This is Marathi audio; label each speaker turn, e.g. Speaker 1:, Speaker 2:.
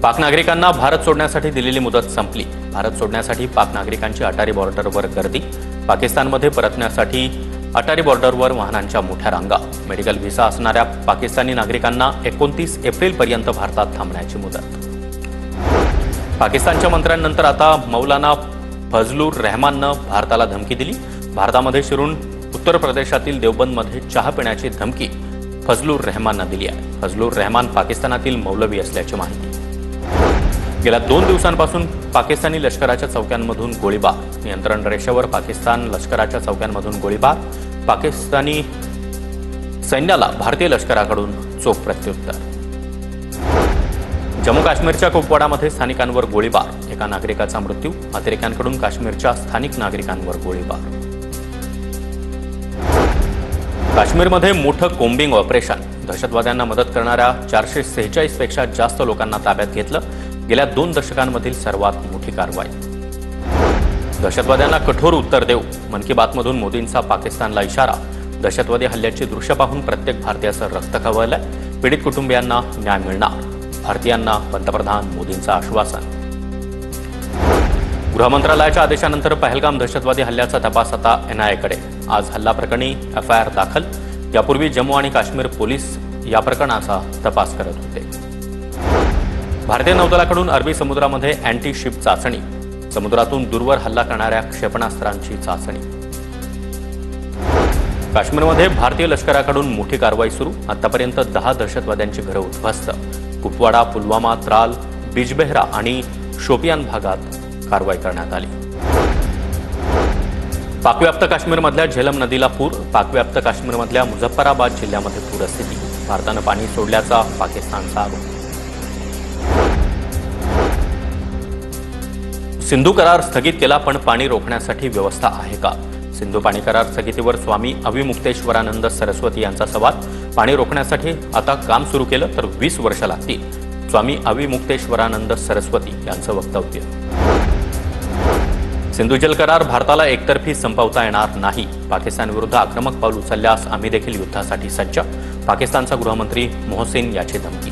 Speaker 1: पाक नागरिकांना भारत सोडण्यासाठी दिलेली मुदत संपली। भारत सोडण्यासाठी पाक नागरिकांची अटारी बॉर्डरवर गर्दी। पाकिस्तानमध्ये परतण्यासाठी अटारी बॉर्डरवर वाहनांच्या मोठ्या रांगा। मेडिकल व्हिसा असणाऱ्या पाकिस्तानी नागरिकांना 29 एप्रिलपर्यंत भारतात थांबण्याची मुदत। पाकिस्तानच्या मंत्र्यांनंतर आता मौलाना फजलुर रहमाननं भारताला धमकी दिली। भारतामध्ये शिरून उत्तर प्रदेशातील देवबंदमध्ये चहा पिण्याची धमकी फजलुर रहमाननं दिली आहे। फजलुर रहमान पाकिस्तानातील मौलवी असल्याची माहिती। गेल्या 2 दिवसांपासून पाकिस्तानी लष्कराच्या चौक्यांमधून गोळीबार। नियंत्रण रेषेवर पाकिस्तान लष्कराच्या चौक्यांमधून गोळीबार। पाकिस्तानी सैन्याला भारतीय लष्कराकडून चोख प्रत्युत्तर। जम्मू काश्मीरच्या कुपवाडामध्ये स्थानिकांवर गोळीबार। एका नागरिकाचा मृत्यू। अतिरेक्यांकडून काश्मीरच्या स्थानिक नागरिकांवर गोळीबार। काश्मीरमध्ये मोठं कोम्बिंग ऑपरेशन। दहशतवाद्यांना मदत करणाऱ्या 446 पेक्षा जास्त लोकांना ताब्यात घेतलं। गेल्या 2 दशकांमधील सर्वात मोठी कारवाई। दहशतवाद्यांना कठोर उत्तर देऊ। मन की बातमधून मोदींचा पाकिस्तानला इशारा। दहशतवादी हल्ल्याची दृश्य पाहून प्रत्येक भारतीयाचं रक्त खवळलंय। पीडित कुटुंबियांना न्याय मिळणार। भारतीयांना पंतप्रधान मोदींचं आश्वासन। गृह मंत्रालयाच्या आदेशानंतर पहलगाम दहशतवादी हल्ल्याचा तपास आता एनआयएकडे। आज हल्ला प्रकरणी एफआयआर दाखल। यापूर्वी जम्मू आणि काश्मीर पोलीस या प्रकरणाचा तपास करत होते। भारतीय नौदलाकडून अरबी समुद्रामध्ये अँटी शिप चाचणी। समुद्रातून दूरवर हल्ला करणाऱ्या क्षेपणास्त्रांची चाचणी। काश्मीरमध्ये भारतीय लष्कराकडून मोठी कारवाई सुरू। आतापर्यंत 10 दहशतवाद्यांची घरं उद्ध्वस्त। कुपवाडा, पुलवामा, त्राल, बिजबेहरा आणि शोपियान भागात कारवाई करण्यात आली। पाकव्याप्त काश्मीरमधल्या झेलम नदीला पूर। पाकव्याप्त काश्मीरमधल्या मुझफ्फराबाद जिल्ह्यामध्ये पूरस्थिती। भारतानं पाणी सोडल्याचा पाकिस्तानचा आरोप। सिंधू करार स्थगित केला, पण पाणी रोखण्यासाठी व्यवस्था आहे का? सिंधू पाणी करार स्थगितीवर स्वामी अविमुक्तेश्वरानंद सरस्वती यांचा संवाद। पाणी रोखण्यासाठी आता काम सुरू केलं तर 20 वर्ष लागतील। स्वामी अविमुक्तेश्वरानंद सरस्वती यांचं वक्तव्य। सिंधू जल करार भारताला एकतर्फी संपवता येणार नाही। पाकिस्तानविरुद्ध आक्रमक पाऊल उचलल्यास आम्ही देखील युद्धासाठी सज्ज। पाकिस्तानचा गृहमंत्री मोहसिन याची धमकी।